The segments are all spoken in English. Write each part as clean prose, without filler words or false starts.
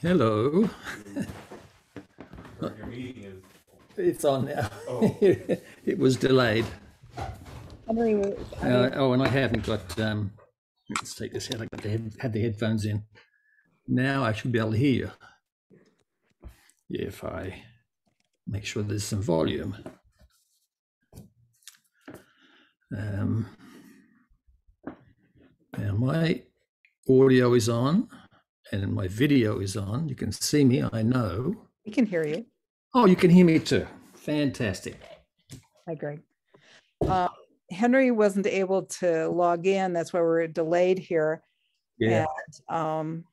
Hello. Your meeting is. It's on now. Oh. It was delayed. Henry, And I haven't got. Let's take this out. I got had the headphones in. Now I should be able to hear you. If I make sure there's some volume. Now my audio is on, and my video is on. You can see me. I know. we can hear you. Oh, you can hear me too. Fantastic. Hi, Greg. Henry wasn't able to log in. That's why we're delayed here. Yeah. And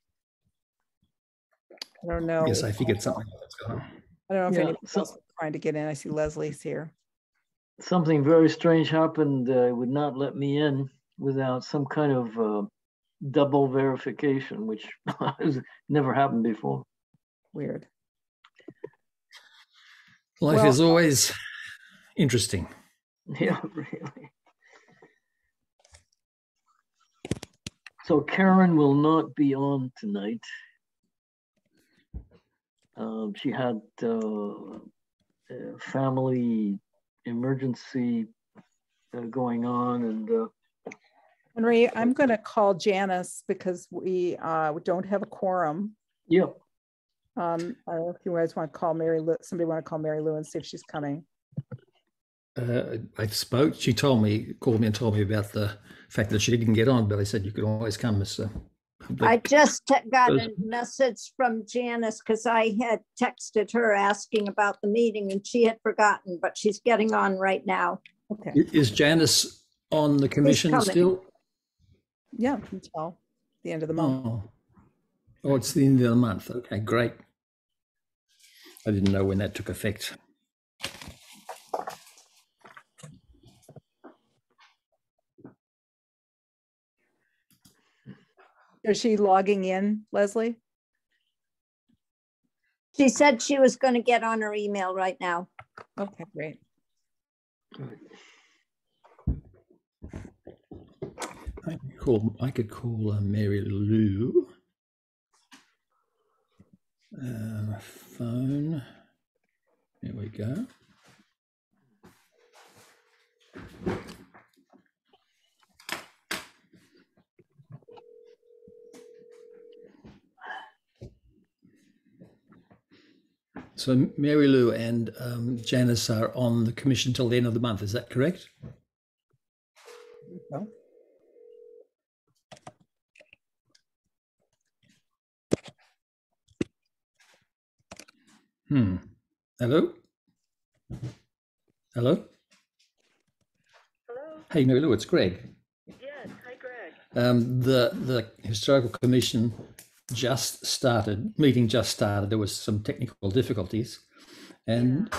I don't know. Yes, I figured something like that's going on. I don't know if Yeah, anybody else is trying to get in. I see Leslie's here. Something very strange happened. It would not let me in without some kind of double verification, which has never happened before. Weird. Life Well- is always interesting. Yeah, really. So Karen will not be on tonight. She had a family emergency going on, and Henry, I'm going to call Janice because we don't have a quorum. yep. I don't know if you guys want to call Mary Lou. Somebody want to call Mary Lou and see if she's coming. I spoke. She called me and told me about the fact that she didn't get on, but I said you could always come. I just got a message from Janice because I had texted her asking about the meeting and she had forgotten, but she's getting on right now. Okay. Is Janice on the commission coming. still? Yeah, until the end of the month. Oh, it's the end of the month. Okay, great. I didn't know when that took effect. Is she logging in, Leslie? She said she was going to get on her email right now. Okay, great. I could call Mary Lou. Phone. There we go. So Mary Lou and Janice are on the commission till the end of the month. Is that correct? No. Hello? Hello? Hello? Hey, Mary Lou, it's Greg. Yes, hi, Greg. The Historical Commission meeting just started. There was some technical difficulties. And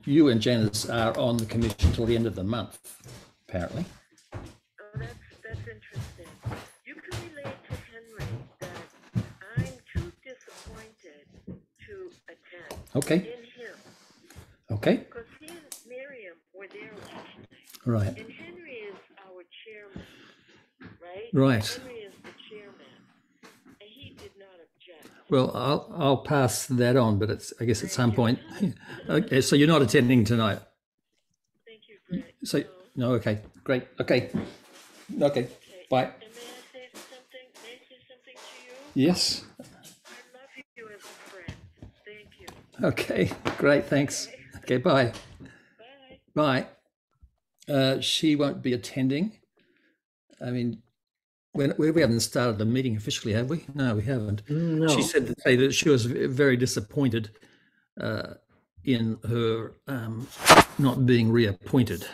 you and Janice are on the commission till the end of the month, apparently. Oh, that's interesting. You can relate to Henry that I'm too disappointed to attend. Okay. In him. Okay. Because he and Miriam were there originally. Right. And Henry is our chairman, right? Right. Henry is the chairman. And he did not object. Well, I'll pass that on, but I guess at some point. Okay, so you're not attending tonight. Thank you, Greg. So no, okay, great, okay, bye. And may I say something to you? Yes. I love you as a friend. Thank you. Okay, great, thanks. Okay, bye. Bye. Bye. She won't be attending. I mean, we haven't started the meeting officially, have we? No, we haven't. No. She said that she was very disappointed in her not being reappointed.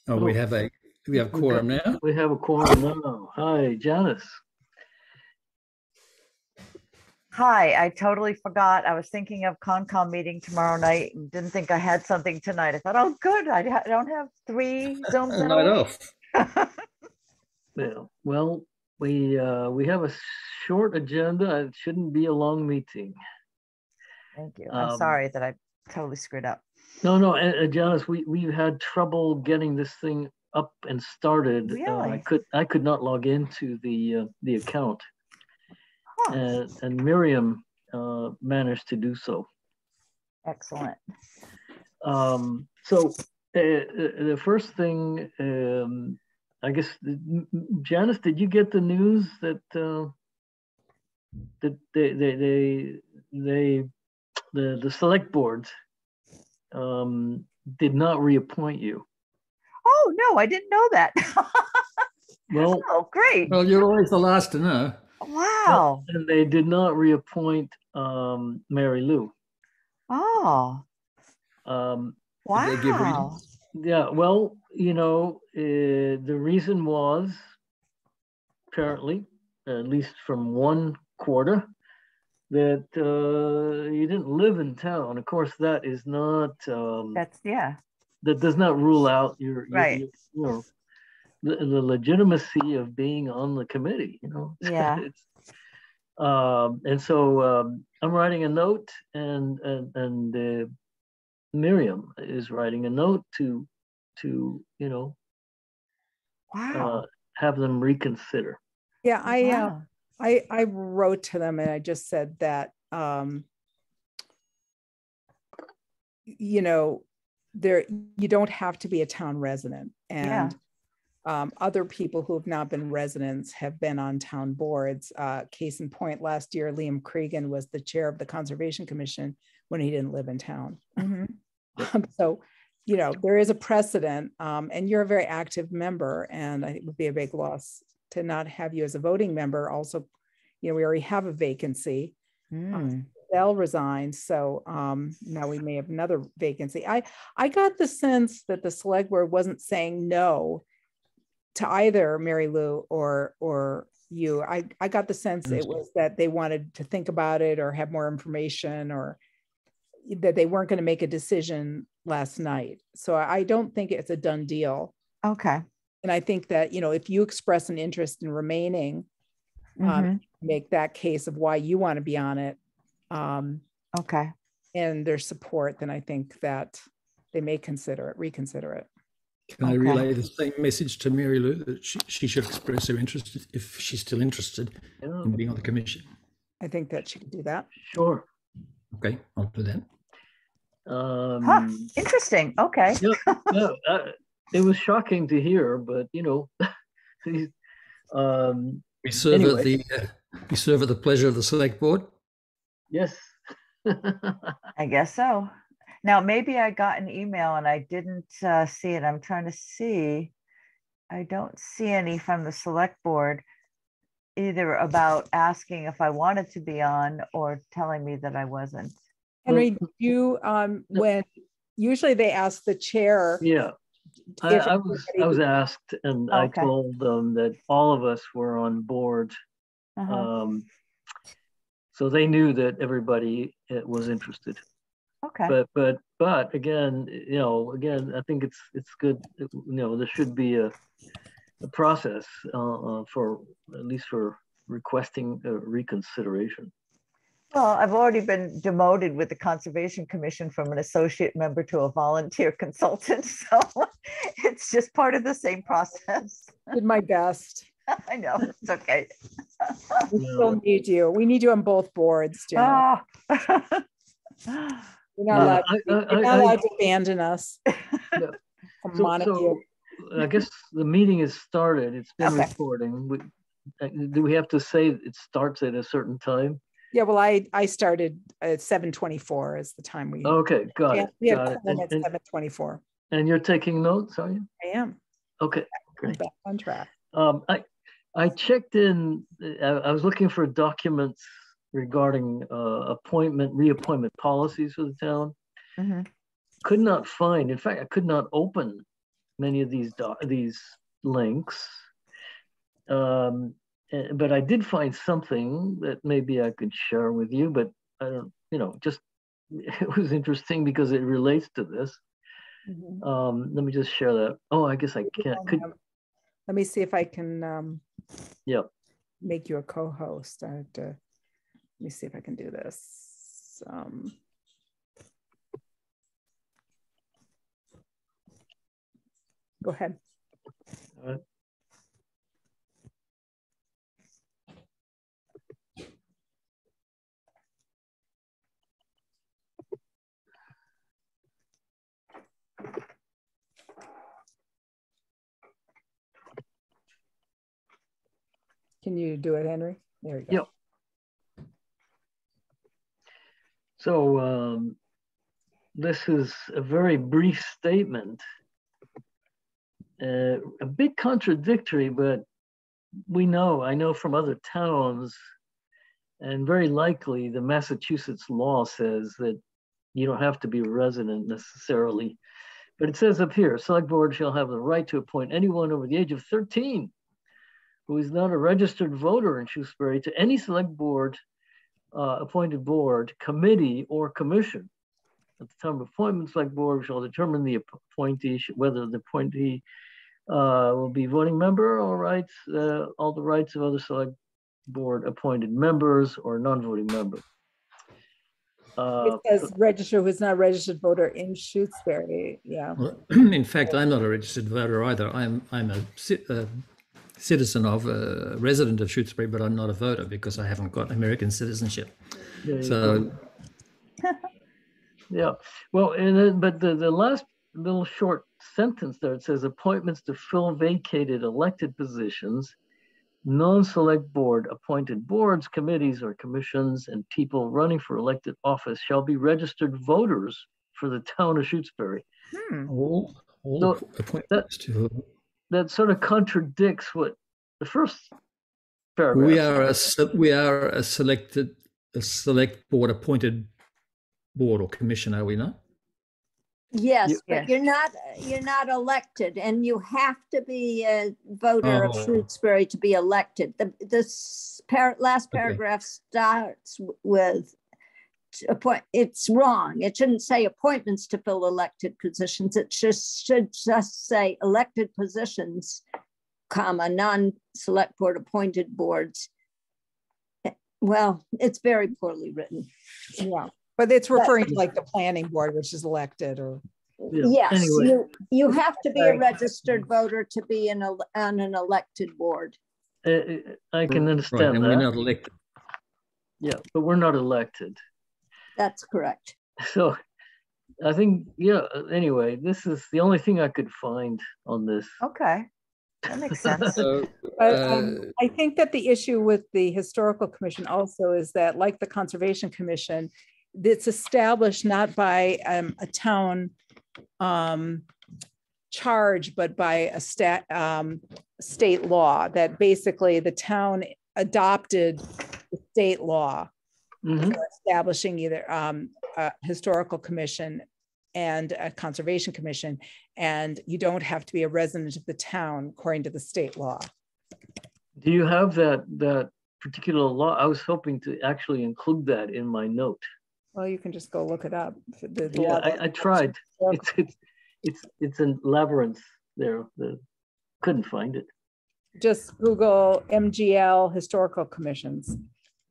Oh, we have quorum now. We have a quorum now. Hi, Janice. Hi, I totally forgot. I was thinking of Concom meeting tomorrow night and didn't think I had something tonight. I thought, oh, good. I don't have 3 Zoom Night off. Yeah. Well, we have a short agenda. It shouldn't be a long meeting. Thank you. I'm sorry that I totally screwed up. No, and Janice, we've had trouble getting this thing up and started. Really? I could not log into the account, Huh. and Miriam managed to do so. Excellent. So the first thing, I guess, Janice, did you get the news that that the select board did not reappoint you? Oh, no, I didn't know that. Well, Oh, great. Well, you're always the last to know. Wow. and they did not reappoint Mary Lou. Oh, Um, Did they give wow. reasons? yeah, well, the reason was apparently, at least from one quarter, that you didn't live in town. Of course, that is not Yeah, that does not rule out right. the legitimacy of being on the committee. Yeah. It's, and so I'm writing a note, and Miriam is writing a note to Wow. have them reconsider. Yeah, Wow. I wrote to them and I just said that there, you don't have to be a town resident, and other people who have not been residents have been on town boards. Case in point, last year Liam Cregan was the chair of the Conservation Commission when he didn't live in town. So there is a precedent, and you're a very active member, and it would be a big loss to not have you as a voting member. Also, we already have a vacancy. They'll resign, so now we may have another vacancy. I got the sense that the select board wasn't saying no to either Mary Lou or you. I got the sense it was that they wanted to think about it or have more information, or that they weren't going to make a decision last night. So I don't think it's a done deal. Okay. And I think that, if you express an interest in remaining, make that case of why you want to be on it. Okay. And their support, then I think that they may reconsider it. Can I relay the same message to Mary Lou, that she should express her interest if she's still interested in being on the commission? I think that she could do that. Sure. Okay, I'll do that. Interesting. Okay. It was shocking to hear, but we serve anyway. We serve at the pleasure of the select board. Yes. I guess so. Now, maybe I got an email and I didn't see it. I'm trying to see. I don't see any from the select board, either about asking if I wanted to be on or telling me that I wasn't. Henry, when usually they ask the chair. Yeah, I was asked, and I told them that all of us were on board. So they knew that everybody was interested. Okay. But again, I think it's good. There should be a process for at least for requesting reconsideration. Well, I've already been demoted with the Conservation Commission from an associate member to a volunteer consultant. So it's just part of the same process. Did my best. I know, it's okay. We still need you. We need you on both boards, Jen. You're not allowed to abandon us. So I guess the meeting is started. It's been recording. Do we have to say it starts at a certain time? Yeah, well, I started at 7:24 is the time we. Okay, got it. We had at 7:24. And you're taking notes, are you? I am. Okay, great. Back on track. I checked in. I was looking for documents regarding reappointment policies for the town. Could not find. In fact, I could not open many of these links. But I did find something that maybe I could share with you, but I don't, just it was interesting because it relates to this. Let me just share that. Oh, I guess I can't. Let me see if I can make you a co-host. Let me see if I can do this. Go ahead. All right. Can you do it, Henry? There you go. Yep. So this is a very brief statement, a bit contradictory, but I know from other towns, and very likely the Massachusetts law says that you don't have to be a resident necessarily. But it says up here, select board shall have the right to appoint anyone over the age of 13 who is not a registered voter in Shutesbury to any select board, appointed board, committee, or commission. At the time of appointment, select board shall determine the appointee, whether the appointee will be voting member or all the rights of other select board appointed members or non-voting members. It says register who is not a registered voter in Shutesbury. Yeah. Well, in fact, I'm not a registered voter either. I'm a citizen of a resident of Shutesbury, but I'm not a voter because I haven't got American citizenship. So, yeah. Well, but the last little short sentence there, it says appointments to fill vacated elected positions, non-select board appointed boards, committees, or commissions, and people running for elected office shall be registered voters for the town of Shutesbury. all So appointments to. That sort of contradicts what the first paragraph. We are a select board appointed board or commission, are we not? Yes, Yes. but you're not elected, and you have to be a voter of Shutesbury to be elected. Last paragraph starts with it's wrong. It shouldn't say appointments to fill elected positions. It should just say elected positions, comma, non-select board appointed boards. Well, it's very poorly written. Yeah. But it's referring to like the planning board, which is elected, or yes, anyway. you have to be a registered voter to be on an elected board. I can understand right, and that. we're not elected. Yeah, but we're not elected. That's correct. So I think, yeah, anyway, this is the only thing I could find on this. Okay, that makes sense. I think that the issue with the Historical Commission also is that, like the Conservation Commission, it's established not by a town charge, but by a state law, that basically the town adopted the state law for establishing either a Historical Commission and a Conservation Commission, and you don't have to be a resident of the town according to the state law. Do you have that particular law? I was hoping to actually include that in my note. Well, you can just go look it up. I tried. It's a labyrinth there. Couldn't find it. Just Google MGL Historical Commissions.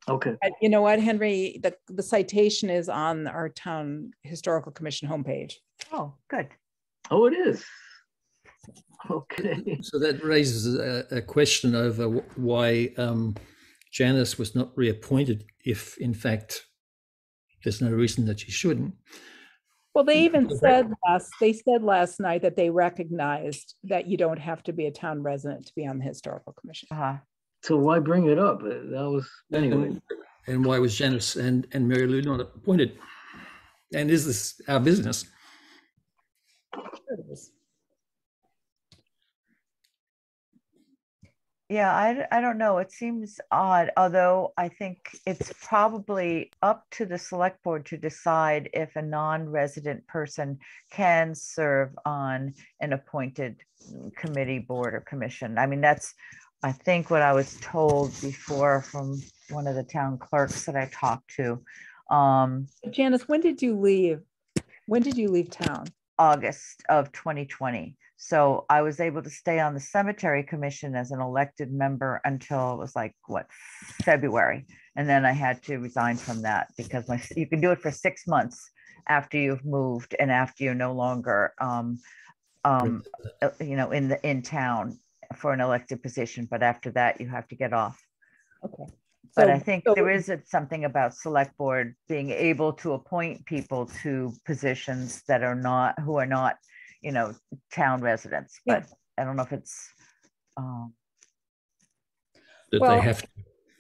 Okay. You know what, Henry? The citation is on our town Historical Commission homepage. Oh, good. Oh, it is. Okay. So that raises a question over why Janice was not reappointed, if in fact there's no reason that she shouldn't. Well, they even said last night that they recognized that you don't have to be a town resident to be on the Historical Commission. So why bring it up? That was anyway. And why was Janice and Mary Lou not appointed? And is this our business? It is. Yeah, I don't know. It seems odd, although I think it's probably up to the select board to decide if a non-resident person can serve on an appointed committee, board, or commission. I mean, that's, I think, what I was told before from one of the town clerks that I talked to. Janice, when did you leave? When did you leave town? August of 2020. So I was able to stay on the cemetery commission as an elected member until it was like, what, February. And then I had to resign from that because you can do it for 6 months after you've moved and after you're no longer you know, in town for an elected position, but after that you have to get off. Okay. But So- I think so- there is something about select board being able to appoint people to positions that are not, who are not, you know, town residents, but I don't know if it's, That Well, they have to.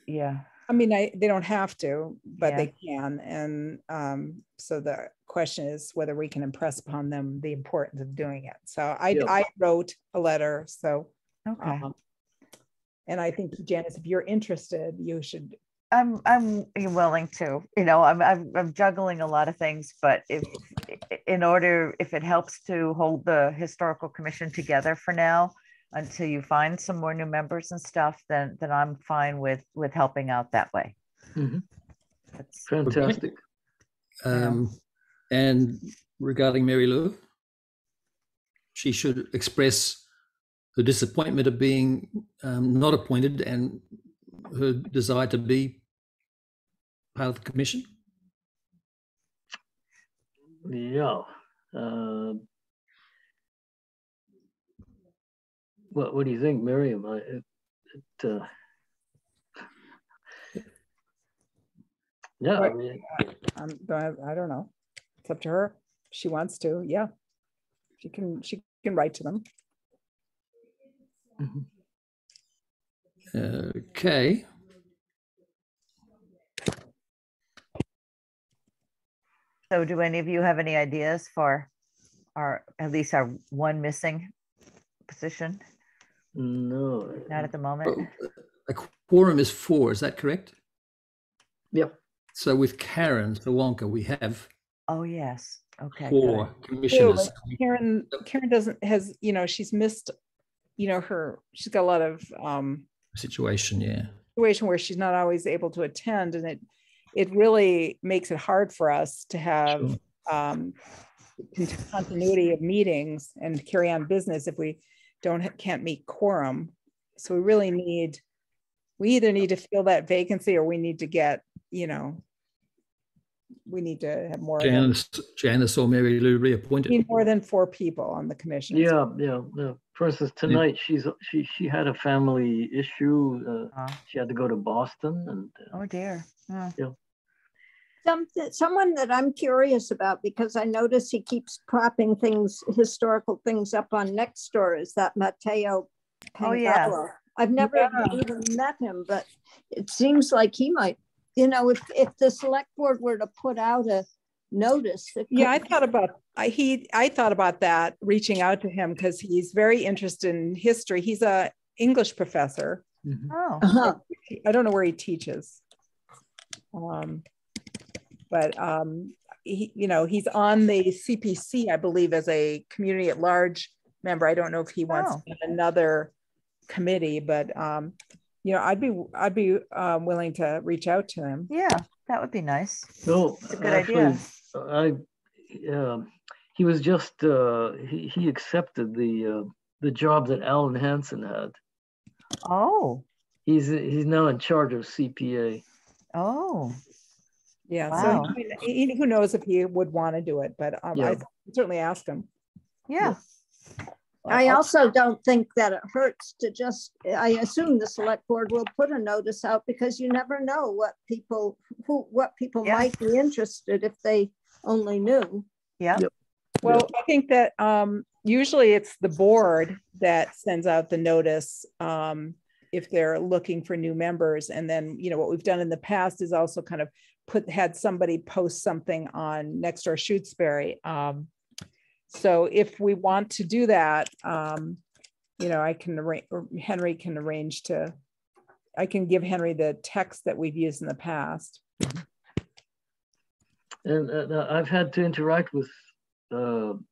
yeah. I mean, they don't have to, but Yeah. they can. And so the question is whether we can impress upon them the importance of doing it. So I wrote a letter. So, Okay. and I think, Janice, if you're interested, you should. I'm willing to, you know, I'm juggling a lot of things, but if it helps to hold the historical commission together for now, until you find some more new members and stuff, then I'm fine with helping out that way. Mhm. That's Fantastic. And regarding Mary Lou, she should express her disappointment of being not appointed and her desire to be part of the commission. Yeah. What do you think, Miriam? Yeah, I mean, I don't know. It's up to her. She wants to. Yeah, she can write to them. Okay. So do any of you have any ideas for at least our one missing position? no. Not at the moment. A quorum is 4, is that correct? Yep. So with Karen Sawonka, we have Oh, yes. Okay. 4 good. commissioners. Karen has, you know, she's missed, you know, she's got a lot of Situation, yeah. situation where she's not always able to attend, and it really makes it hard for us to have continuity of meetings and carry on business if we can't meet quorum. So we really either need to fill that vacancy, or we need to get, you know, we need to have more Janice or Mary Lou reappointed. more than 4 people on the commission. Yeah. For instance, tonight she had a family issue. She had to go to Boston, and Oh dear. yeah. Someone that I'm curious about, because I notice he keeps propping historical things up on Nextdoor, is that Matteo Pangalo. Oh, yeah. I've never even met him, but it seems like he might, you know, if the select board were to put out a notice. Yeah, I thought about that, reaching out to him, because he's very interested in history. He's a English professor. Mhm. Oh. I don't know where he teaches. But you know, he's on the CPC, I believe, as a community at large member. I don't know if he wants another committee, but you know, I'd be willing to reach out to him. Yeah, that would be nice. So It's a good idea. He was just he accepted the job that Alan Hansen had. Oh. He's now in charge of CPA. Oh. Yeah. Wow. So who knows if he would want to do it, but I certainly ask him. Yeah. I also don't think that it hurts to just, I assume the select board will put a notice out, because you never know what people might be interested if they only knew. Yeah. Yep. Well, I think that usually it's the board that sends out the notice if they're looking for new members. And then, you know, what we've done in the past is also kind of had somebody post something on Nextdoor Shutesbury. So if we want to do that, you know, I can arrange, or Henry can arrange I can give Henry the text that we've used in the past. And I've had to interact with what's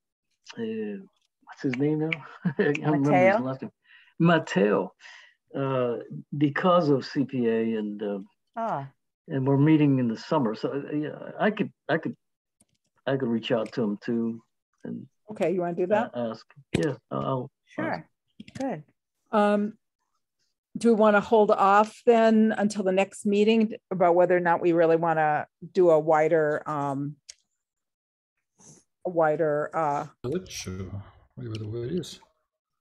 his name now? I can't remember his last name. Matteo, because of CPA, and we're meeting in the summer. So yeah, I could reach out to him too. And okay, you want to do that? Ask. Yeah, I'll Sure. ask. Good. Do we want to hold off then until the next meeting about whether or not we really want to do a wider Sure. whatever the word is.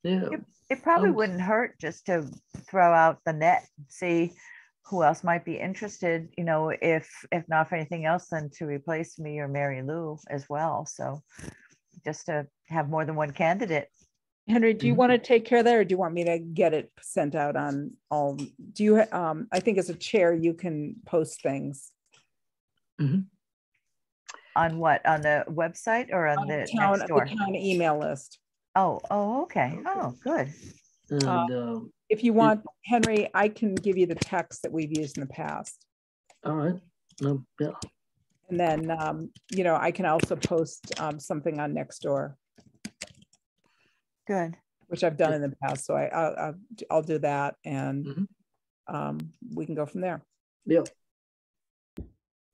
Yeah. It probably Um, wouldn't hurt just to throw out the net, and see who else might be interested, you know, if not for anything else, then to replace me or Mary Lou as well. So just to have more than one candidate. Henry, do you Mhm. want to take care of that, or do you want me to get it sent out on all? Do you, I think as a chair, you can post things. On what? On the website or on the town, next door? the town email list. Oh, okay. Oh, good. And If you want, Henry, I can give you the text that we've used in the past. all right. Yeah. And then, you know, I can also post something on Nextdoor, Good. which I've done in the past. So I'll do that, and Mhm. we can go from there. Yeah.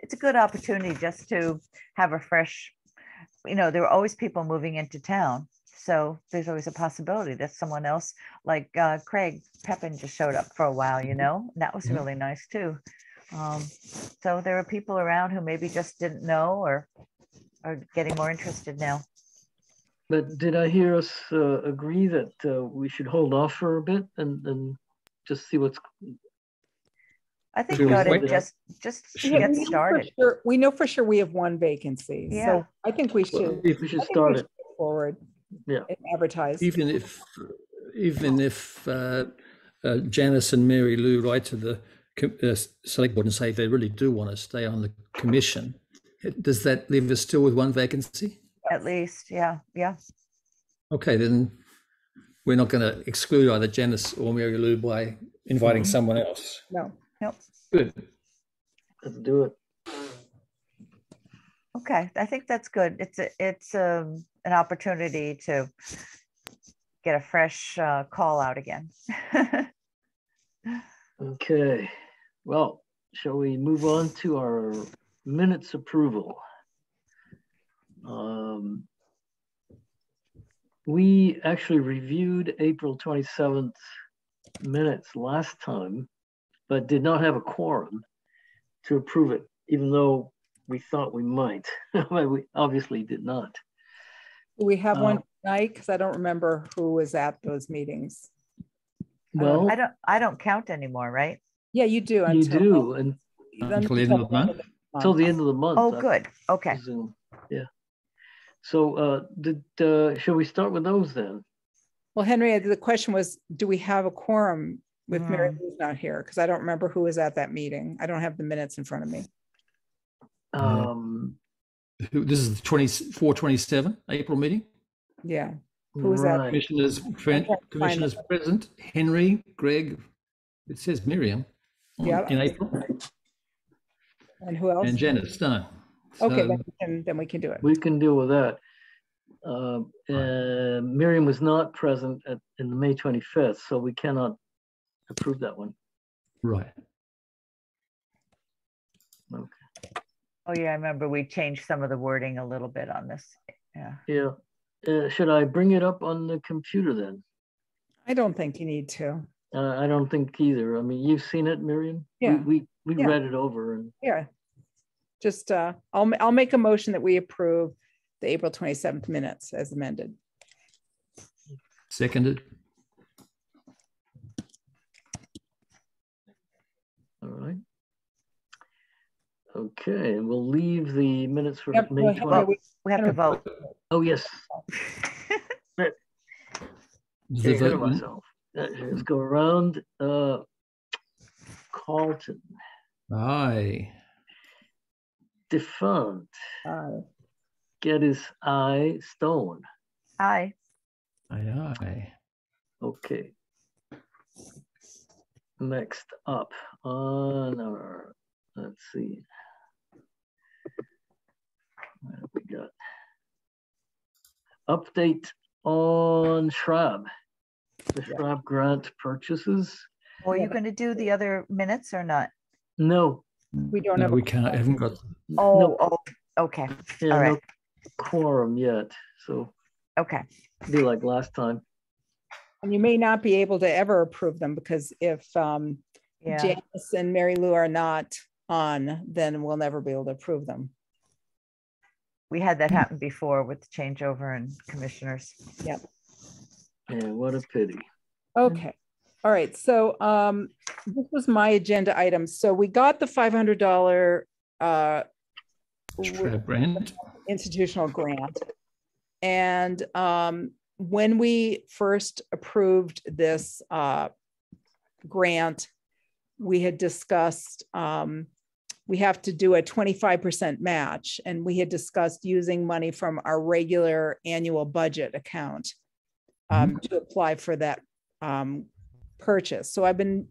It's a good opportunity just to have a fresh, you know, there are always people moving into town. So there's always a possibility that someone else, like Craig Pepin, just showed up for a while, you know, and that was Mhm. really nice too. So there are people around who maybe just didn't know or are getting more interested now. But did I hear us agree that we should hold off for a bit and just see what's? I think Should we we ought to wait? just Should get we know for started. sure, we know for sure we have one vacancy. Yeah. So I think we should, We should start it. go forward. Yeah. And advertise. Even if Janice and Mary Lou write to the select board and say they really do want to stay on the commission, does that leave us still with one vacancy? At least, yeah. Okay, then we're not going to exclude either Janice or Mary Lou by inviting someone else. No. Nope. Good. Let's do it. Okay, I think that's good. It's an opportunity to get a fresh call out again. Okay. Well, shall we move on to our minutes approval? We actually reviewed April 27th minutes last time, but did not have a quorum to approve it, even though we thought we might. We obviously did not. Do we have one tonight? Because I don't remember who was at those meetings. Well, I don't count anymore, right? Yeah, you do. you do, and Until the end of the month? till the end of the month. Oh, good. Okay. Presume. Yeah. So shall we start with those then? Well, Henry, the question was, do we have a quorum with Mary Lou's not here? Because I don't remember who was at that meeting. I don't have the minutes in front of me. This is the 4/27 April meeting. Yeah. Who was that? Commissioners present: Henry, Greg. It says Miriam. In April. And who else? And Janice. No. Okay, So, then we can do it. We can deal with that. Miriam was not present in the May 25th, so we cannot approve that one. right. Okay. Oh, yeah, I remember we changed some of the wording a little bit on this. Yeah. Yeah. Should I bring it up on the computer then? I don't think you need to. I don't think either. I mean, you've seen it, Miriam? Yeah. We Yeah. read it over. And Yeah. Just, I'll make a motion that we approve the April 27th minutes as amended. Seconded. all right. Okay, and we'll leave the minutes for Yep, May well, 20th. We have to vote. Oh, yes. The Getting ahead of vote- myself. Let's go around. Carlton, Aye. Defunct, Aye. Geddes, I, Stone. Aye. Aye. Okay. Next up on our, let's see. What have we got? Update on Shrub. The Shrub grant purchases. Are you going to do the other minutes or not? No. We don't No, have. we can't. I haven't got. Oh, okay. Yeah, All right. no quorum yet. So Okay. be like last time. And you may not be able to ever approve them because if Yeah. Janice and Mary Lou are not on, then we'll never be able to approve them. We had that happen before with the changeover and commissioners. Yep. And what a pity. Okay. All right. So this was my agenda item. So we got the $500 grant. institutional grant. And when we first approved this grant, we had discussed we have to do a 25% match, and we had discussed using money from our regular annual budget account to apply for that purchase. So I've been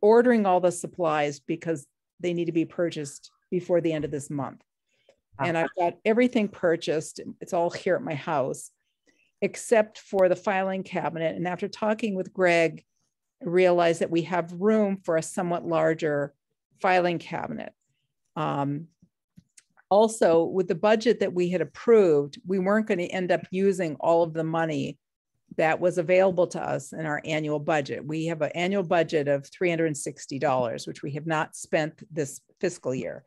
ordering all the supplies because they need to be purchased before the end of this month. And I've got everything purchased. It's all here at my house, except for the filing cabinet. And after talking with Greg, I realized that we have room for a somewhat larger filing cabinet. Also, with the budget that we had approved, we weren't going to end up using all of the money that was available to us in our annual budget. We have an annual budget of $360, which we have not spent this fiscal year.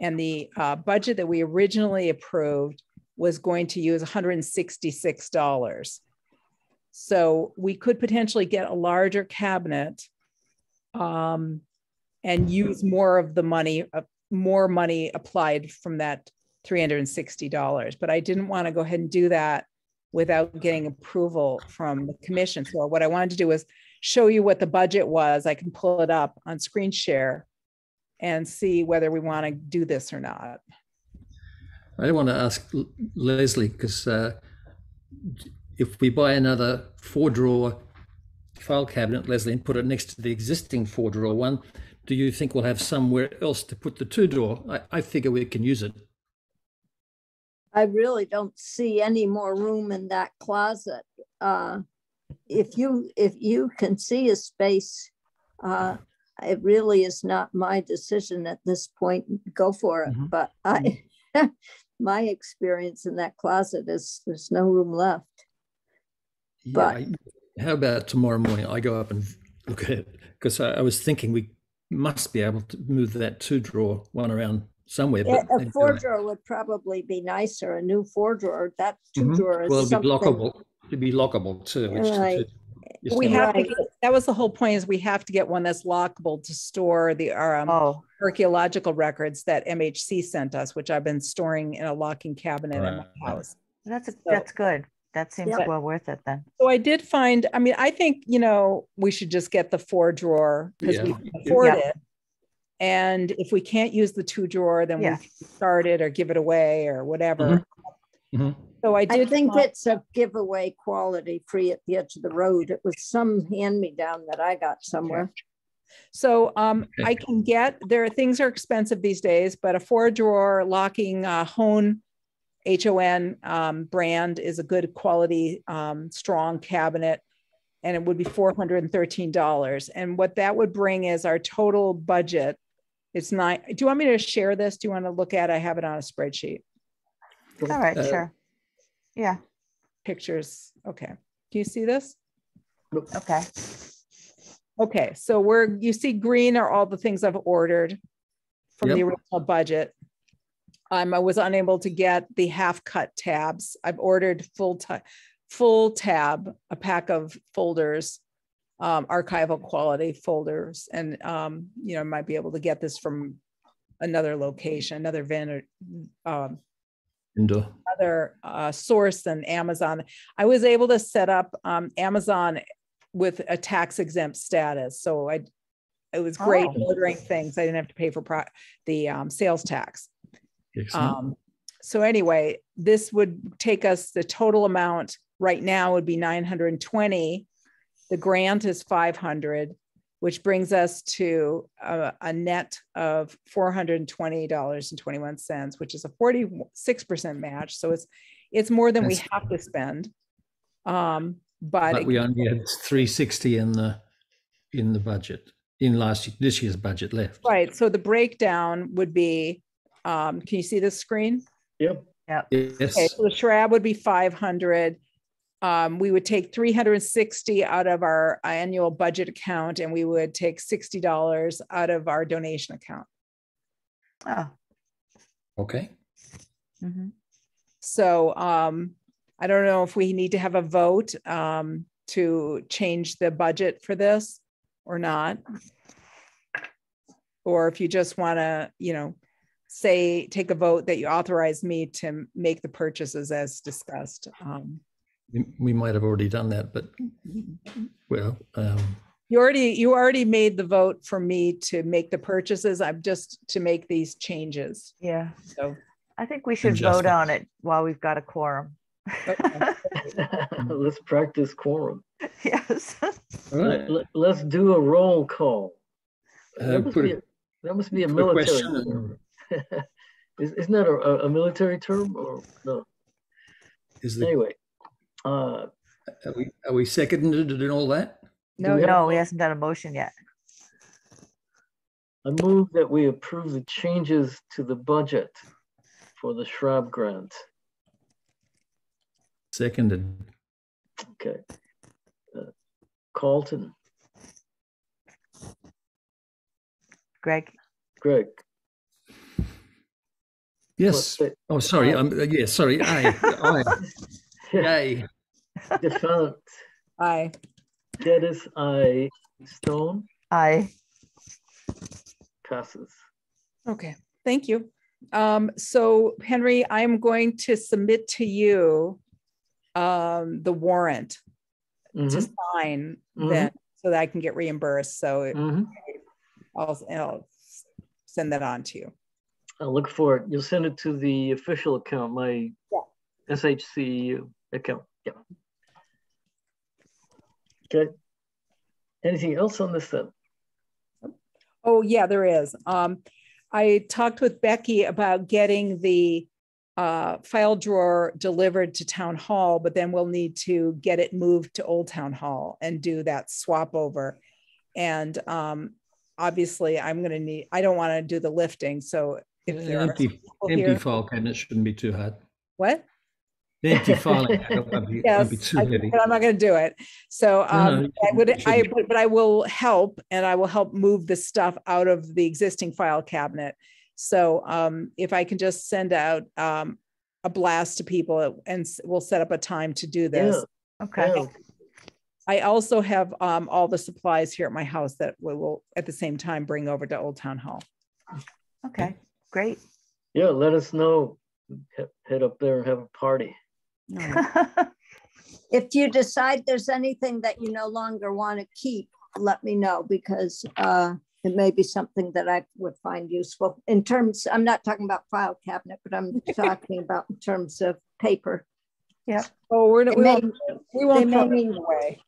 And the budget that we originally approved was going to use $166. So we could potentially get a larger cabinet and use more of the money, more money applied from that $360. But I didn't want to go ahead and do that without getting approval from the commission. So what I wanted to do was show you what the budget was. I can pull it up on screen share and see whether we want to do this or not. I want to ask Leslie, because if we buy another 4-drawer file cabinet, Leslie, and put it next to the existing 4-drawer one, do you think we'll have somewhere else to put the 2-drawer? I figure we can use it. I really don't see any more room in that closet. If you can see a space, it really is not my decision at this point. Go for it. But my experience in that closet is there's no room left. Yeah. How about tomorrow morning? I go up and look at it, because I was thinking we must be able to move that 2-drawer one around somewhere. Yeah, a 4-drawer would probably be nicer. A new 4-drawer. That 2-drawer is something. It'd be lockable too. Right. We have to get, that was the whole point, is we have to get one that's lockable to store the archaeological records that MHC sent us, which I've been storing in a locking cabinet in my house. That's good. That seems well worth it then. So I did find, I mean, I think, we should just get the 4-drawer because we can afford it. And if we can't use the 2-drawer, then we can start it or give it away or whatever. So I think it's a giveaway quality, free at the edge of the road. It was some hand-me-down that I got somewhere. So I can get, things are expensive these days, but a 4-drawer locking Hone, HON brand is a good quality, strong cabinet, and it would be $413. And what that would bring is our total budget. It's not, do you want me to share this? Do you want to look at it? I have it on a spreadsheet. All right, sure. Yeah. Pictures. Okay. Do you see this? Okay. Okay. So you see green are all the things I've ordered from the original budget. I was unable to get the half-cut tabs. I've ordered full tab, a pack of folders, archival quality folders, and might be able to get this from another location, another vendor, another source than Amazon. I was able to set up Amazon with a tax exempt status, so it was great ordering things. I didn't have to pay for the sales tax. So anyway, this would take us, the total amount right now would be $920. The grant is $500, which brings us to a net of $420.21, which is a 46% match. So it's more than we have to spend. But we only had $360 in the budget, in this year's budget left. Right. So the breakdown would be, can you see this screen? Yep. Yes. Okay, so the Shrab would be $500. We would take $360 out of our annual budget account, and we would take $60 out of our donation account. Oh. Okay. Mhm. So I don't know if we need to have a vote to change the budget for this or not. Or if you just want to, say, take a vote that you authorize me to make the purchases as discussed. We might have already done that, but well, You already made the vote for me to make the purchases. I'm just to make these changes. Yeah, So I think we should vote on it while we've got a quorum. okay. Let's practice quorum. Yes. all right. Let's do a roll call. Put That must be a a military question. term. Isn't that a military term or no? Anyway, are we seconded and all that? No, No, he hasn't done a motion yet. I move that we approve the changes to the budget for the Shrub grant. Seconded. Okay. Carlton, Greg? Greg. Yes. Oh, sorry. Yeah, sorry. Aye. Aye. Yay. Defiant. Aye. Geddes, aye. Stone Aye. passes. Okay, thank you. So Henry, I'm going to submit to you the warrant to sign then so that I can get reimbursed. So I'll send that on to you. I'll look for it. You'll send it to the official account, my SHC account. Yeah. Okay. Anything else on this then? Oh yeah, there is. I talked with Becky about getting the file drawer delivered to Town Hall, but then we'll need to get it moved to Old Town Hall and do that swap over. And obviously I'm going to need, I don't want to do the lifting. So if there empty file cabinet shouldn't be too hard. What? The empty filing cabinet won't be too heavy. But I'm not going to do it. So but I will help, and I will help move the stuff out of the existing file cabinet. So if I can just send out a blast to people, and we'll set up a time to do this. Yeah. Okay. Yeah. I also have all the supplies here at my house that we will at the same time bring over to Old Town Hall. Okay, great. Yeah, let us know. Head up there and have a party. If you decide there's anything that you no longer want to keep, let me know, because it may be something that I would find useful in terms, I'm not talking about file cabinet, but I'm talking about in terms of paper. Yeah. Oh, we won't throw mean, it away.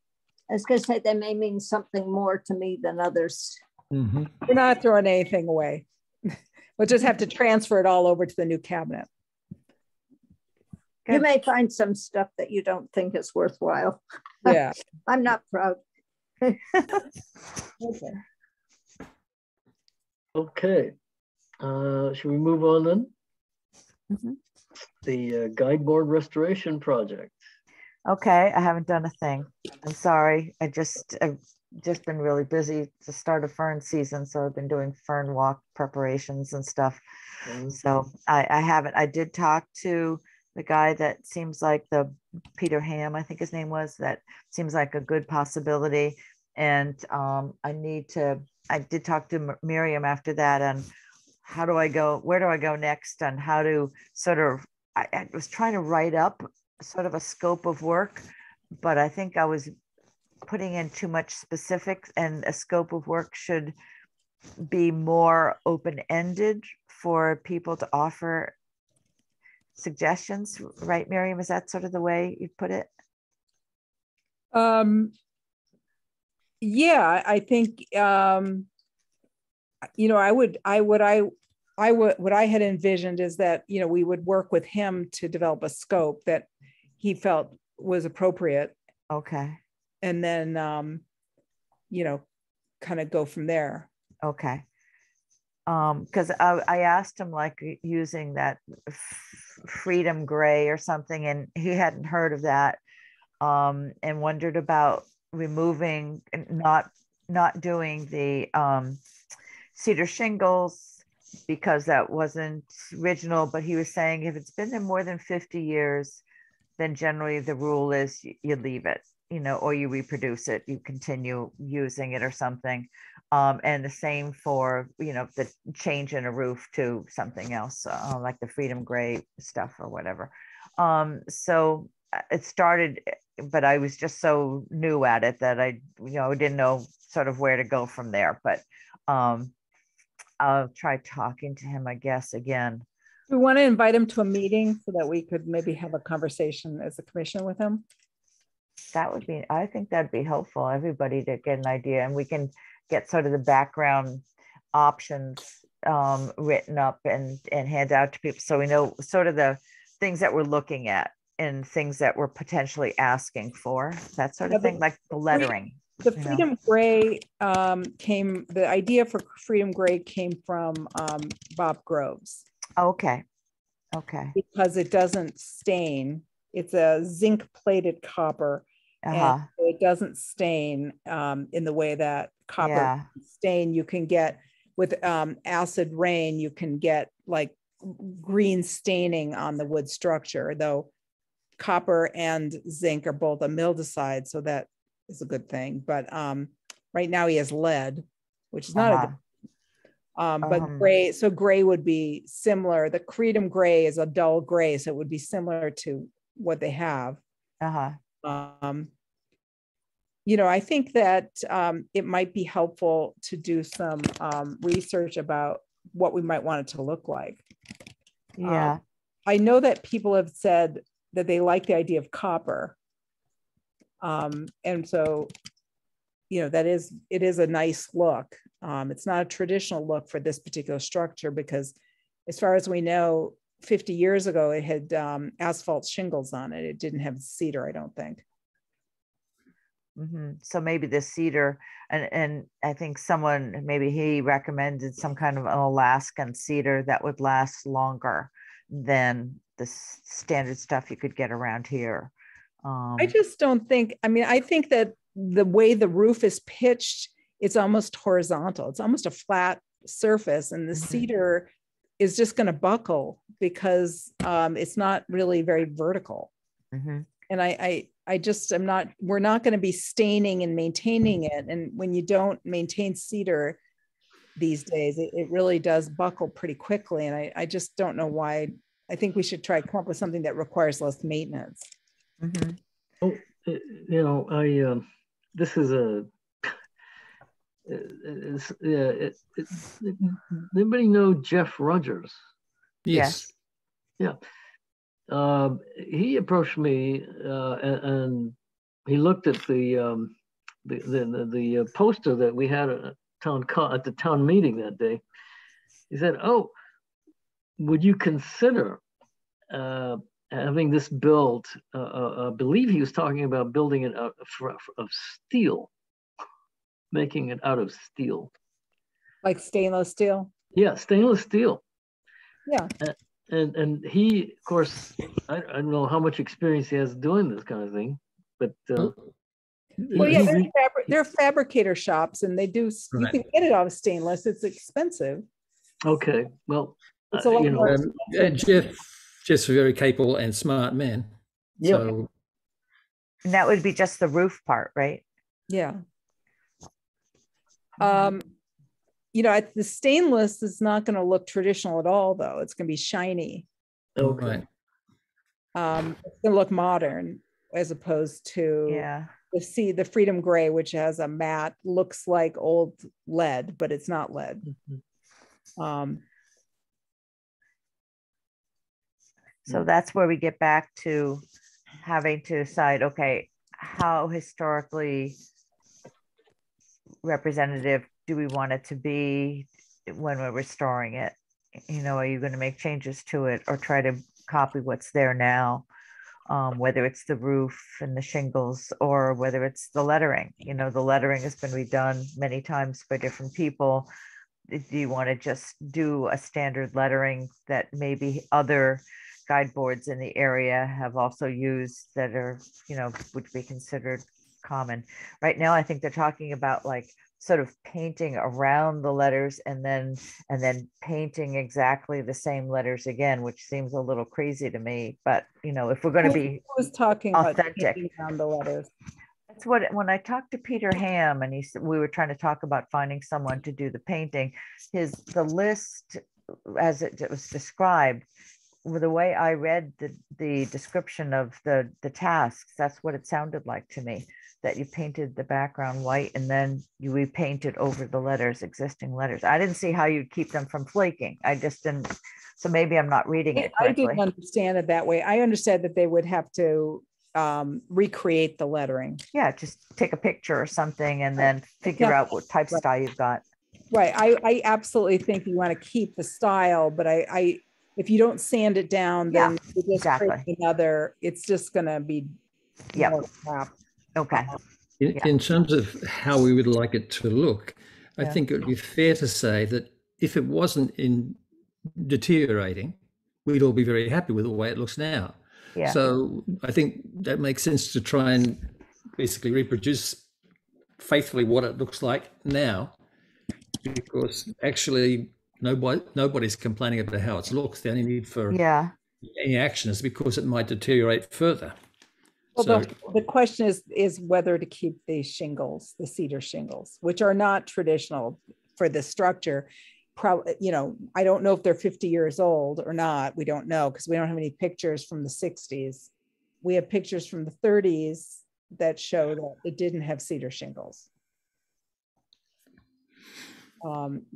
I was going to say they may mean something more to me than others. We're not throwing anything away. We'll just have to transfer it all over to the new cabinet. Good. You may find some stuff that you don't think is worthwhile. Yeah. I'm not proud. Okay. Okay. Should we move on then? The guide board restoration project. Okay, I haven't done a thing. I'm sorry. I've just been really busy. It's the start of fern season, so I've been doing fern walk preparations and stuff. So I haven't. I did talk to the guy that seems like Peter Ham, I think his name was, that seems like a good possibility. And I did talk to Miriam after that on where do I go next, and how to sort of, I was trying to write up sort of a scope of work, but I think I was putting in too much specifics, and a scope of work should be more open-ended for people to offer suggestions, right, Miriam? Is that sort of the way you put it? Yeah, I think what I had envisioned is that we would work with him to develop a scope that he felt was appropriate. Okay. And then kind of go from there. Okay. Because I asked him, like, using that Freedom Gray or something, and he hadn't heard of that, and wondered about removing, not doing the cedar shingles, because that wasn't original, but he was saying if it's been there more than 50 years, then generally the rule is you leave it, or you reproduce it, you continue using it or something. And the same for, the change in a roof to something else, like the Freedom Gray stuff or whatever. So it started, but I was just so new at it that I didn't know sort of where to go from there. But I'll try talking to him, I guess, again. We want to invite him to a meeting so that we could maybe have a conversation as a commission with him. I think that'd be helpful, everybody to get an idea, and we can get sort of the background options written up and hand out to people, so we know sort of the things that we're looking at and things that we're potentially asking for, that sort of thing, like the lettering. The Freedom Gray the idea for Freedom Gray came from Bob Groves. Okay. Because it doesn't stain. It's a zinc plated copper. And it doesn't stain in the way that copper stain. You can get with acid rain, you can get like green staining on the wood structure, though copper and zinc are both a mildewcide, so that is a good thing. But right now he has lead, which is not a good but gray, so gray would be similar. The Freedom Gray is a dull gray, so it would be similar to what they have. I think that it might be helpful to do some research about what we might want it to look like. I know that people have said that they like the idea of copper. And so, it is a nice look. It's not a traditional look for this particular structure because as far as we know, 50 years ago, it had asphalt shingles on it. It didn't have cedar, I don't think. So maybe the cedar, and I think maybe he recommended some kind of an Alaskan cedar that would last longer than the standard stuff you could get around here. I just don't think, I think that the way the roof is pitched, it's almost horizontal. It's almost a flat surface, and the cedar is just going to buckle because it's not really very vertical. And we're not going to be staining and maintaining it. And when you don't maintain cedar these days, it really does buckle pretty quickly. And I just don't know why. I think we should try to come up with something that requires less maintenance. This is anybody know Jeff Rogers? Yes. Yeah. He approached me and he looked at the poster that we had at the town meeting that day. He said, "Oh, would you consider having this built?" I believe he was talking about building it out of steel, making it out of steel, like stainless steel. Yeah, stainless steel. Yeah. And he, of course, I don't know how much experience he has doing this kind of thing, but they're fabricator shops, and they do. You can get it out of stainless. It's expensive. Okay, well, it's a lot more Jeff's a very capable and smart man. Yeah. So, and that would be just the roof part, right? Yeah. The stainless is not going to look traditional at all, though. It's going to be shiny. Okay. It's going to look modern as opposed to the Freedom Gray, which has a matte, looks like old lead, but it's not lead. So that's where we get back to having to decide, okay, how historically representative do we want it to be when we're restoring it? Are you going to make changes to it or try to copy what's there now? Whether it's the roof and the shingles or whether it's the lettering. The lettering has been redone many times by different people. Do you want to just do a standard lettering that maybe other guide boards in the area have also used that are, would be considered common. Right now, I think they're talking about like sort of painting around the letters and then painting exactly the same letters again, which seems a little crazy to me. But you know, if we're going to be was talking about authentic around the letters. That's what, when I talked to Peter Ham and he said, we were trying to talk about finding someone to do the painting, the list as it was described, with the way I read the description of the tasks, that's what it sounded like to me, that you painted the background white and then you repainted over the letters, existing letters. I didn't see how you'd keep them from flaking. I just didn't, so maybe I'm not reading it correctly. I didn't understand it that way. I understand that they would have to recreate the lettering. Yeah, just take a picture or something and then figure out what type of style you've got. Right. I absolutely think you want to keep the style, but I if you don't sand it down, then you just create another, it's just going to be more crap. Okay. In terms of how we would like it to look, I think it would be fair to say that if it wasn't in deteriorating, we'd all be very happy with the way it looks now. Yeah. So I think that makes sense to try and basically reproduce faithfully what it looks like now, because actually nobody's complaining about how it looks. The only need for any action is because it might deteriorate further. Well, so the question is whether to keep these shingles, the cedar shingles, which are not traditional for the structure. Probably, you know, I don't know if they're 50 years old or not. We don't know because we don't have any pictures from the 60s. We have pictures from the 30s that show that it didn't have cedar shingles.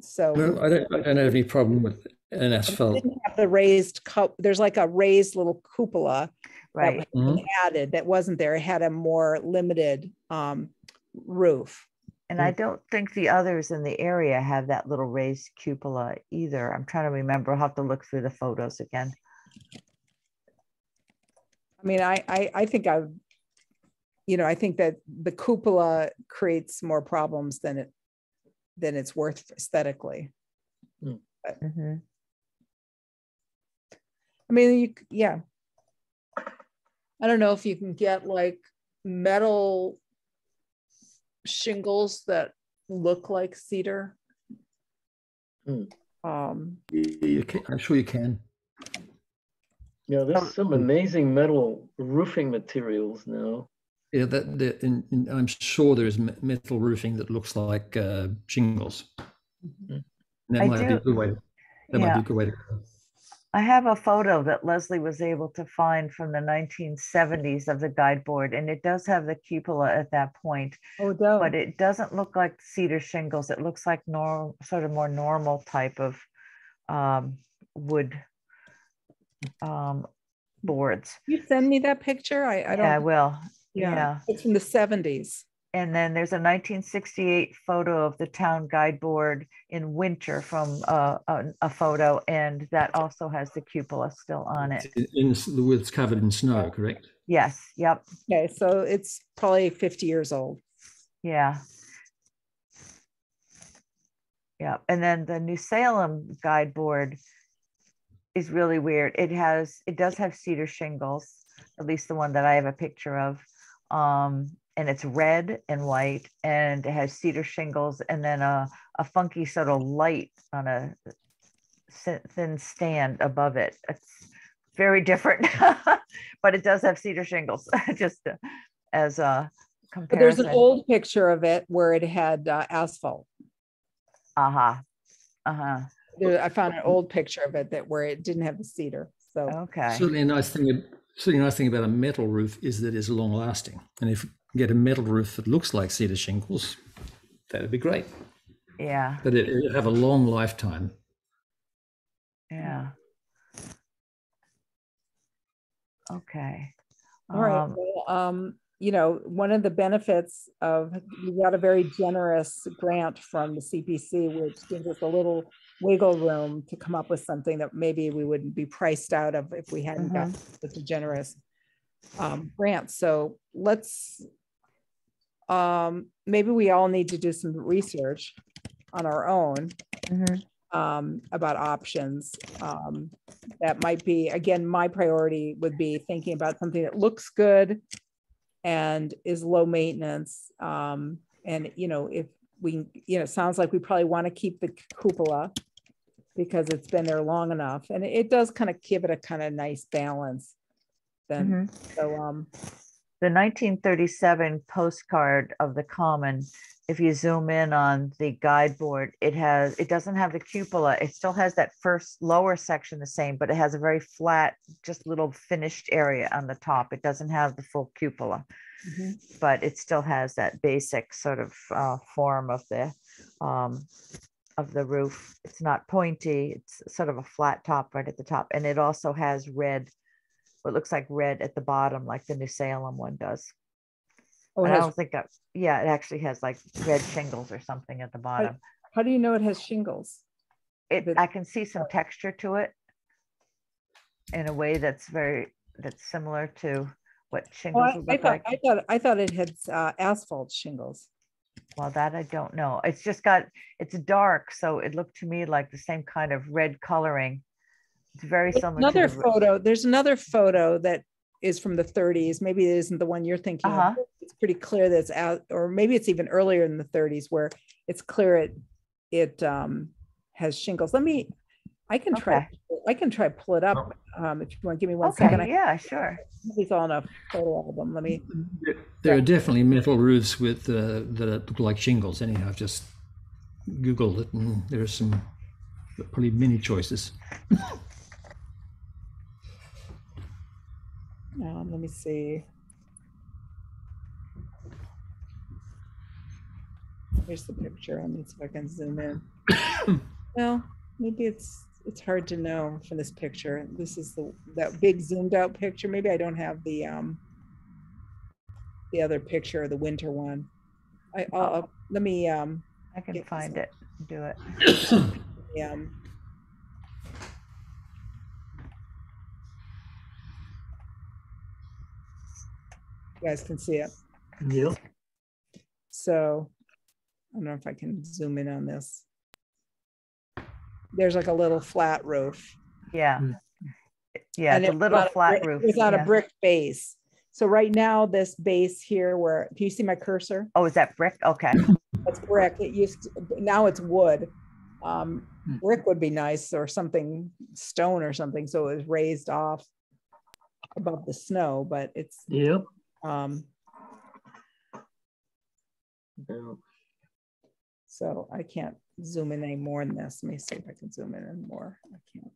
So well, I don't have any problem with an asphalt. It didn't have the raised there's like a raised little cupola that was added that wasn't there. It had a more limited roof. And I don't think the others in the area have that little raised cupola either. I'm trying to remember. I'll have to look through the photos again. I mean, I think I think that the cupola creates more problems than it's worth aesthetically. But, I mean, I don't know if you can get like metal shingles that look like cedar. You can, I'm sure you can. Yeah, there's some amazing metal roofing materials now. Yeah, I'm sure there is metal roofing that looks like shingles. That might be a good way. That might be a good way to go. I have a photo that Leslie was able to find from the 1970s of the guide board, and it does have the cupola at that point. Oh, it does. But it doesn't look like cedar shingles. It looks like sort of more normal type of wood boards. You send me that picture? I don't. Yeah, I will. Yeah, it's from the 70s. And then there's a 1968 photo of the town guide board in winter from a photo, and that also has the cupola still on it. It's covered in snow, correct? Yes. Yep. Okay, so it's probably 50 years old. Yeah. Yeah. And then the New Salem guide board is really weird. It does have cedar shingles, at least the one that I have a picture of. And it's red and white, and it has cedar shingles, and then a funky sort of light on a thin stand above it. It's very different, but it does have cedar shingles, just as a comparison. But there's an old picture of it where it had asphalt. I found an old picture of it where it didn't have the cedar. So okay. Certainly a nice thing about a metal roof is that it's long lasting, and if get a metal roof that looks like cedar shingles, that'd be great. Yeah. But it'll have a long lifetime. Yeah. Okay. All right. Well, one of the benefits of, we got a very generous grant from the CPC, which gives us a little wiggle room to come up with something that maybe we wouldn't be priced out of if we hadn't got such a generous grant. So let's, maybe we all need to do some research on our own about options. That might be, again, my priority would be thinking about something that looks good, and is low maintenance. And, if we, it sounds like we probably want to keep the cupola because it's been there long enough. And it does kind of give it a kind of nice balance. Then, so, the 1937 postcard of the Common, if you zoom in on the guide board, it doesn't have the cupola. It still has that first lower section the same, but it has a very flat, just little finished area on the top. It doesn't have the full cupola, but it still has that basic sort of form of the roof. It's not pointy. It's sort of a flat top right at the top. And it also has red, what looks like red at the bottom, like the New Salem one does. Oh, I don't think that, it actually has like red shingles or something at the bottom. How do you know it has shingles? I can see some texture to it in a way that's similar to what shingles would look like. I thought it had asphalt shingles. Well, that I don't know. It's it's dark, so it looked to me like the same kind of red coloring. It's very similar. There's another photo that is from the 30s. Maybe it isn't the one you're thinking of. It's pretty clear that it's out, or maybe it's even earlier in the 30s where it's clear it has shingles. I can try pull it up if you want to give me one second. Yeah, sure. It's all in a photo album. There are definitely metal roofs with that look like shingles. Anyhow, I've just Googled it, and there's some probably many choices. Let me see. Here's the picture. Let me see if I can zoom in. Well, maybe it's hard to know from this picture. This is that big zoomed out picture. Maybe I don't have the other picture, the winter one. Let me I can find it. Do it. You guys can see it. Yep. So I don't know if I can zoom in on this. There's like a little flat roof. Yeah. Yeah, it's a little flat roof. It's on a brick base. So right now, this base here, do you see my cursor? Oh, is that brick? Okay. That's brick. Now it's wood. Brick would be nice, or something, stone or something. So it was raised off above the snow, but it's. Yep. So I can't zoom in any more than this. Let me see if I can zoom in more. I can't.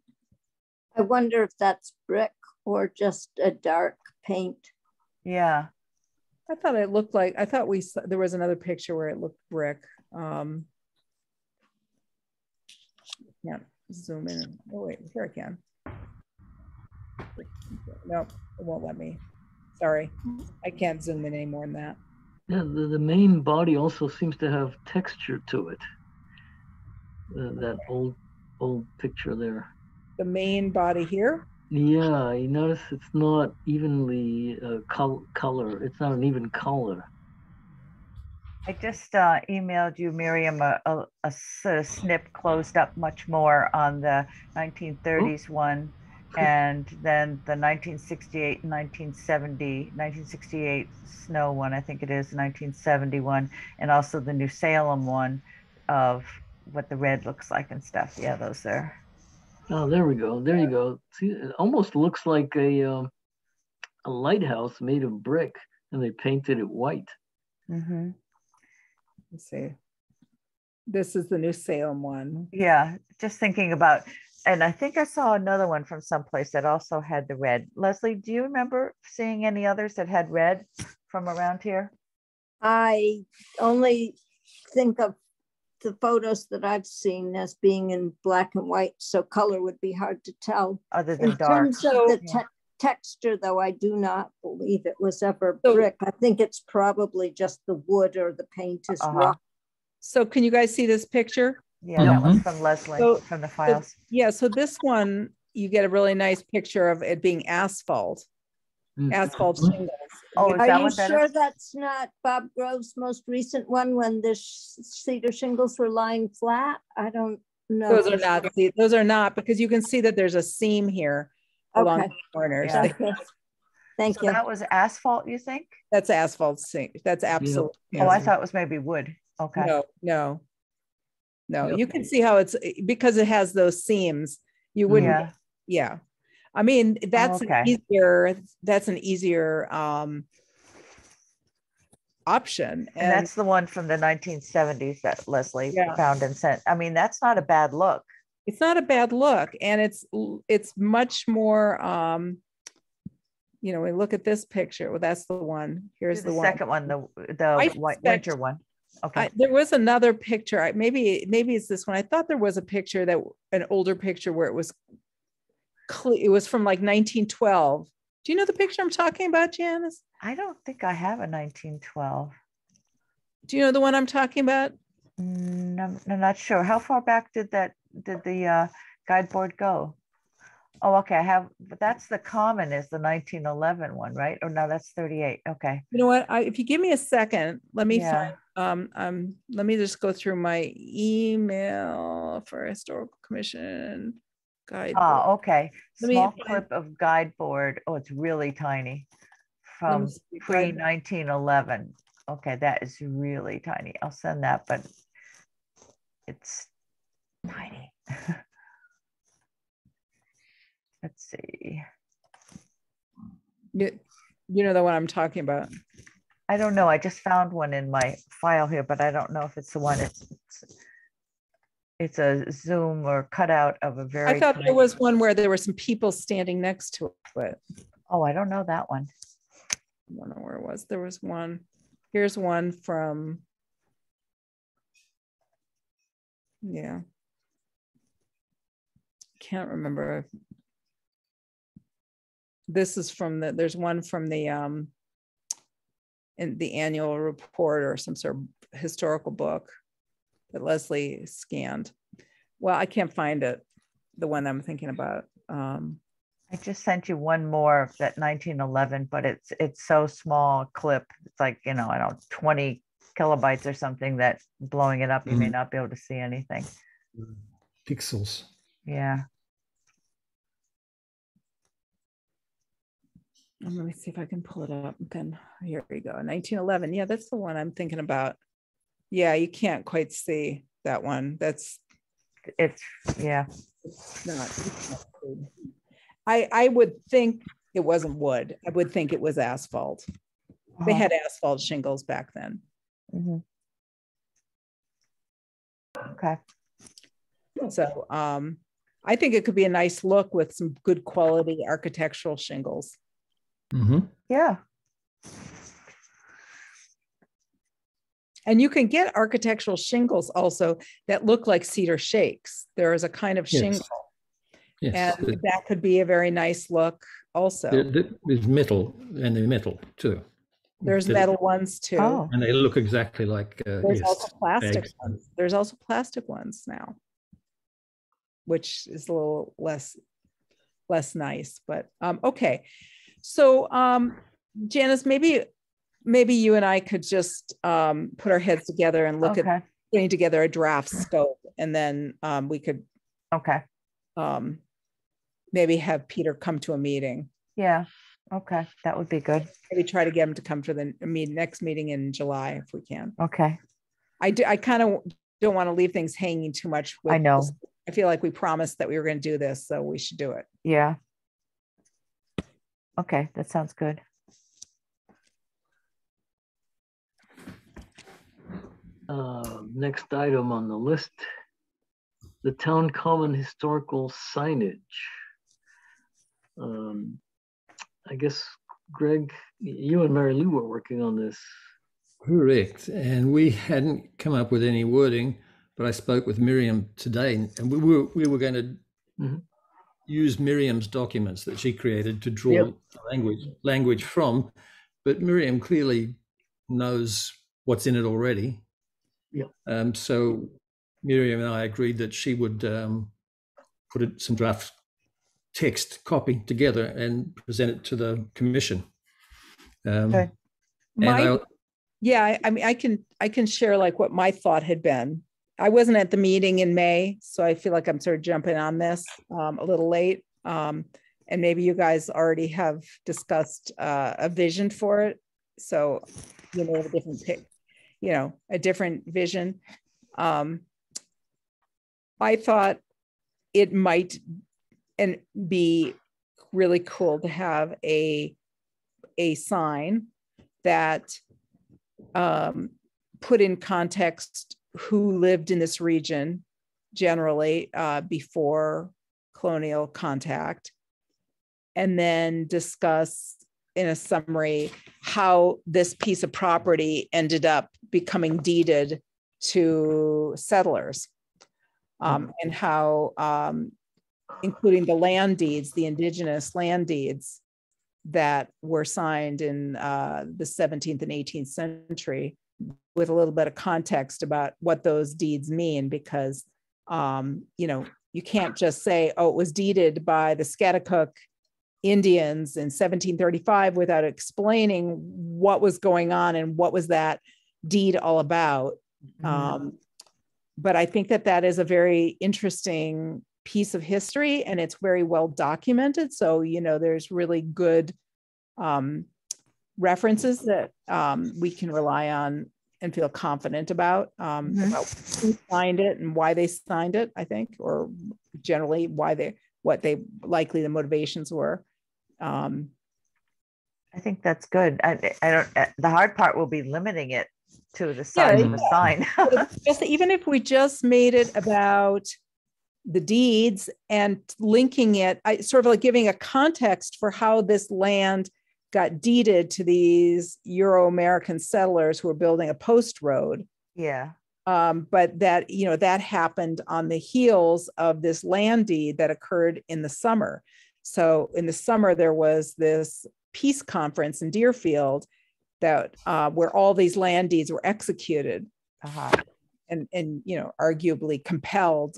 I wonder if that's brick or just a dark paint. Yeah. I thought it looked like, there was another picture where it looked brick. Can't zoom in. Oh wait, here I can. Nope, it won't let me. Sorry, I can't zoom in any more than that. Yeah, the main body also seems to have texture to it. That old picture there. The main body here? Yeah, you notice it's not evenly color. It's not an even color. I just emailed you, Miriam, a snip closed up much more on the 1930s one, and then the 1968 and 1968 snow one, I think it is, 1971, and also the New Salem one of what the red looks like and stuff. Yeah, those there. Oh, there we go. There you go. See, it almost looks like a lighthouse made of brick, and they painted it white. Mm-hmm. Let's see. This is the New Salem one. Yeah, just thinking about, and I think I saw another one from someplace that also had the red. Leslie, do you remember seeing any others that had red from around here? I only think of the photos that I've seen as being in black and white, so color would be hard to tell. Other than in dark. terms of the texture, though, I do not believe it was ever brick. I think it's probably just the wood or the paint is rough. So can you guys see this picture? Yeah, that one's from Leslie, from the files. So this one, you get a really nice picture of it being asphalt. Asphalt shingles. Oh, is that Are you what that sure is? that's not Bob Grove's most recent one when the cedar shingles were lying flat? I don't know. Those are not, because you can see that there's a seam here along the corners. Yeah. Okay. Thank So you. that was asphalt, you think? That's asphalt sink. That's absolute. Oh, I thought it was maybe wood. Okay. No. Yep. You can see how it's because it has those seams. You wouldn't. Yeah. Yeah. I mean, that's okay. an easier option. And that's the one from the 1970s that Leslie found and sent. I mean, that's not a bad look. It's not a bad look, and it's much more. You know, we look at this picture. Well, that's the one. Here's the second one, the white winter one. Okay. There was another picture. Maybe it's this one. I thought there was a picture an older picture where it was from like 1912. Do you know the picture I'm talking about, Janice? I don't think I have a 1912. Do you know the one I'm talking about? No, I'm not sure. How far back did the guide board go? Oh, okay. I have, but that's the common is the 1911 one, right? Or no, that's 38. Okay. You know what? If you give me a second, let me find. Let me just go through my email for Historical Commission guide. Oh, okay. Small clip of guide board. Oh, it's really tiny. From pre-1911. Okay, that is really tiny. I'll send that, but it's tiny. Let's see. You know the one I'm talking about? I don't know. I just found one in my file here, but I don't know if it's the one. It's a zoom or cutout of a very. I thought there was one where there were some people standing next to it. Oh, I don't know that one. I don't know where it was. There was one. Here's one from. Yeah. Can't remember. This is from there's one from the in the annual report or some sort of historical book that Leslie scanned. Well, I can't find it, the one I'm thinking about. I just sent you one more of that 1911, but it's so small clip. It's like, I don't 20 kilobytes or something that blowing it up, you may not be able to see anything. Pixels. Yeah. Let me see if I can pull it up. Then here we go. 1911. Yeah, that's the one I'm thinking about. Yeah, you can't quite see that one. It's not. I would think it wasn't wood. I would think it was asphalt. They had asphalt shingles back then. Mm-hmm. Okay. So I think it could be a nice look with some good quality architectural shingles. Mm-hmm. Yeah. And you can get architectural shingles also that look like cedar shakes. There is a kind of shingle. Yes. And that could be a very nice look also. There's metal, and they're metal too. There's metal ones too. Oh. And they look exactly like there's also plastic ones. There's also plastic ones now, which is a little less nice, but okay. So Janice, maybe you and I could just put our heads together and look at putting together a draft scope, and then we could maybe have Peter come to a meeting. Yeah. Okay. That would be good. Maybe try to get him to come to the next meeting in July if we can. Okay. I kind of don't want to leave things hanging too much. I know. This. I feel like we promised that we were going to do this, so we should do it. Yeah. Okay. That sounds good. Next item on the list, the town common historical signage. I guess, Greg, you and Mary Lou were working on this. Correct. And we hadn't come up with any wording, but I spoke with Miriam today, and we were going to use Miriam's documents that she created to draw language from. But Miriam clearly knows what's in it already. Yeah. So Miriam and I agreed that she would put some draft text copy together and present it to the commission. Okay. I mean, I can share like what my thought had been. I wasn't at the meeting in May, so I feel like I'm sort of jumping on this a little late. and maybe you guys already have discussed a vision for it. So, you know, a different vision. I thought it might be really cool to have a sign that put in context who lived in this region generally before colonial contact, and then discuss in a summary how this piece of property ended up becoming deeded to settlers, and how, including the land deeds, the indigenous land deeds that were signed in the 17th and 18th century, with a little bit of context about what those deeds mean, because you know, you can't just say, oh, it was deeded by the Scotticook Indians in 1735 without explaining what was going on and what was that deed all about. But I think that that is a very interesting piece of history, and it's very well documented. So, you know, there's really good references that we can rely on and feel confident about who signed it and why they signed it, I think, or generally what they likely the motivations were. I think that's good. I don't, the hard part will be limiting it to the size of a sign. Just, even if we just made it about the deeds and linking it, sort of like giving a context for how this land got deeded to these Euro-American settlers who were building a post road. Yeah. But that, you know, that happened on the heels of this land deed that occurred in the summer. So in the summer, there was this peace conference in Deerfield that where all these land deeds were executed, and you know, arguably compelling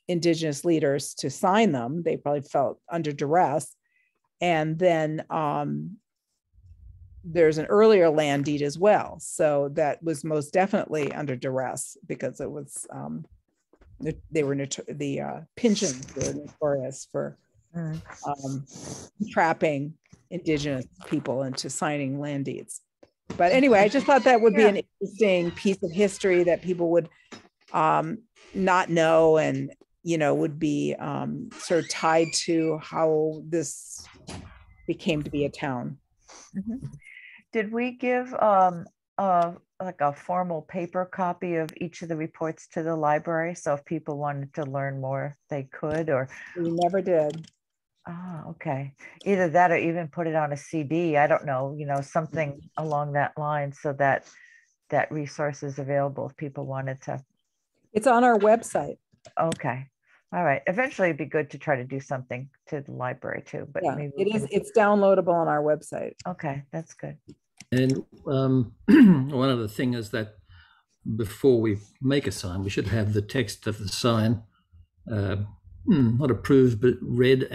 indigenous leaders to sign them. They probably felt under duress. And then there's an earlier land deed as well. So that was most definitely under duress, because it was they were the Pynchons were notorious for trapping indigenous people into signing land deeds. But anyway, I just thought that would be an interesting piece of history that people would not know, and you know, would be sort of tied to how this became to be a town. Did we give like a formal paper copy of each of the reports to the library? So if people wanted to learn more, they could, or? We never did. Oh, okay. Either that or even put it on a CD. I don't know, you know, something along that line, so that that resource is available if people wanted to. It's on our website. Okay. All right. Eventually it'd be good to try to do something to the library too, but Yeah, maybe it's downloadable on our website. Okay, that's good. And one other thing is that before we make a sign, we should have the text of the sign not approved, but read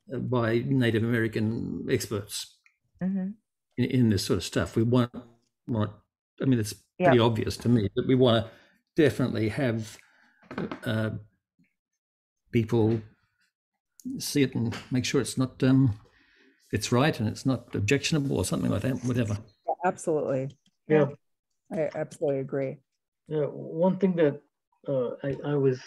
by Native American experts in this sort of stuff. We want, I mean, it's pretty obvious to me, but we want to definitely have people see it and make sure it's not, it's right and it's not objectionable or something like that, whatever. Absolutely. Yeah. I absolutely agree. Yeah, one thing that I was,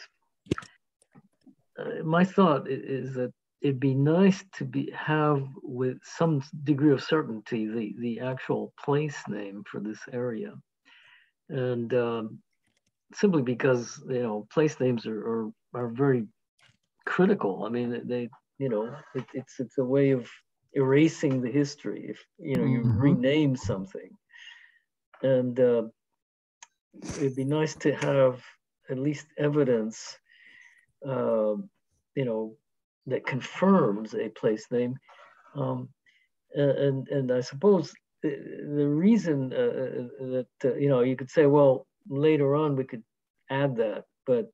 my thought is that it'd be nice to have with some degree of certainty the actual place name for this area, and simply because, you know, place names are very critical. I mean, they, you know, it's a way of erasing the history if, you know, you rename something. And it'd be nice to have at least evidence, you know, that confirms a place name. And I suppose the reason that, you know, you could say, well, later on we could add that, but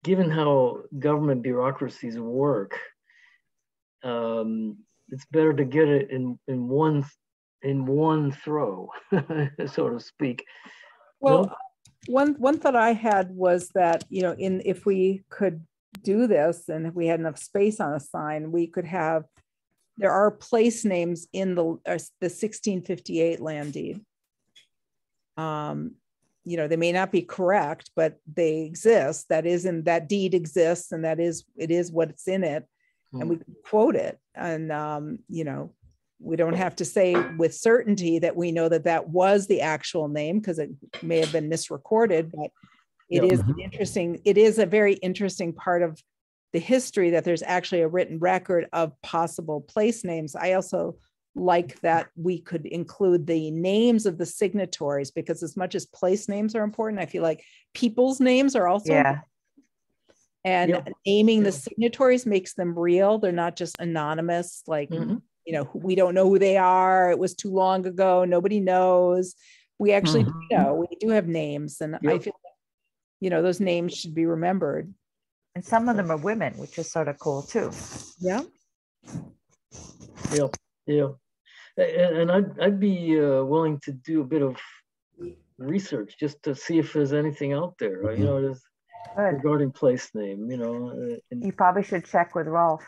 given how government bureaucracies work, it's better to get it in one throw, so to speak. Well, no? One thought I had was that, you know, if we could do this and if we had enough space on a sign, we could have, there are place names in the 1658 land deed. You know, they may not be correct, but they exist. That deed exists, and it is what's in it, and we can quote it. And you know, we don't have to say with certainty that we know that that was the actual name, because it may have been misrecorded, but it is interesting. It is a very interesting part of the history that there's actually a written record of possible place names. I also like that we could include the names of the signatories, because as much as place names are important, I feel like people's names are also important. And naming the signatories makes them real. They're not just anonymous, like, you know, we don't know who they are. It was too long ago. Nobody knows. We actually do know. We do have names. And I feel like, you know, those names should be remembered. And some of them are women, which is sort of cool too. Yeah. Yeah. And I'd be willing to do a bit of research just to see if there's anything out there, you know, regarding place name, you know. You probably should check with Rolf.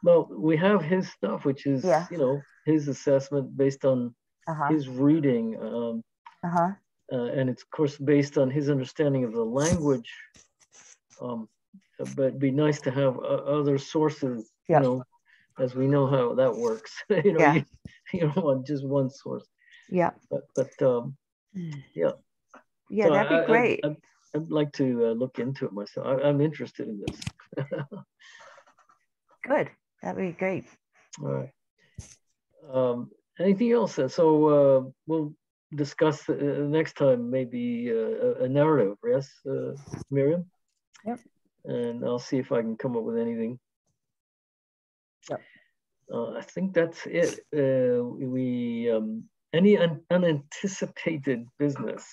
Well, we have his stuff, which is, you know, his assessment based on his reading. And it's, of course, based on his understanding of the language. But it'd be nice to have other sources, you know, as we know how that works. You know, you don't want just one source. But so that'd be great. I'd like to look into it myself. I'm interested in this. Good. That'd be great. All right. Anything else? So we'll discuss next time, maybe a narrative. Yes, Miriam? Yep. And I'll see if I can come up with anything. Yep. I think that's it. Any unanticipated business?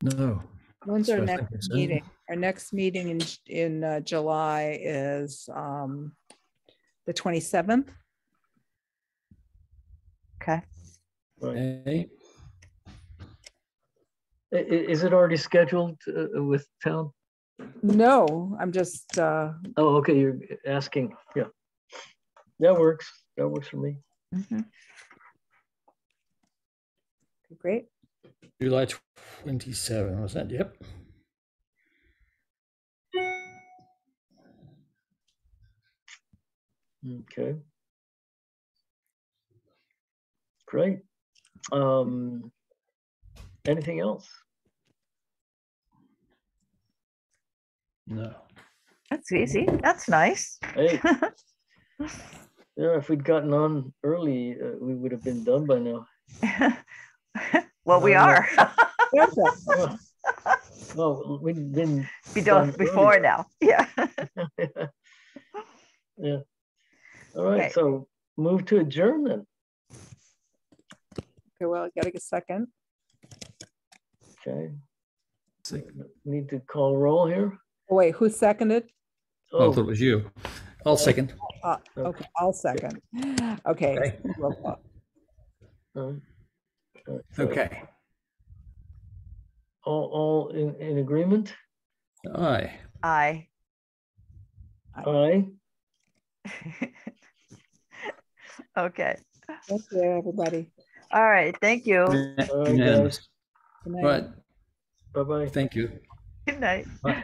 No. When's our next meeting? Our next meeting in July is the 27th. Okay. Right. Is it already scheduled with town? No, I'm just. Oh, okay. You're asking. Yeah, that works. That works for me. Great. July 27, was that? Yep. Okay. Great. Anything else? No. That's easy. That's nice. Hey. Yeah, if we'd gotten on early, we would have been done by now. Well, we are. Well, we've been done before earlier. Now. Yeah. Yeah. All right. Okay. So move to adjourn then. Okay. Well, I got to get a second. Okay. Need to call roll here. Oh, wait, who seconded? Oh, I thought it was you. I'll second. Okay, I'll second. Okay. Okay. All in agreement? Aye. Aye. Aye. Okay. Thank you, everybody. All right. Thank you. All right, guys. Good night. Right. Bye-bye. Thank you. Good night. Bye.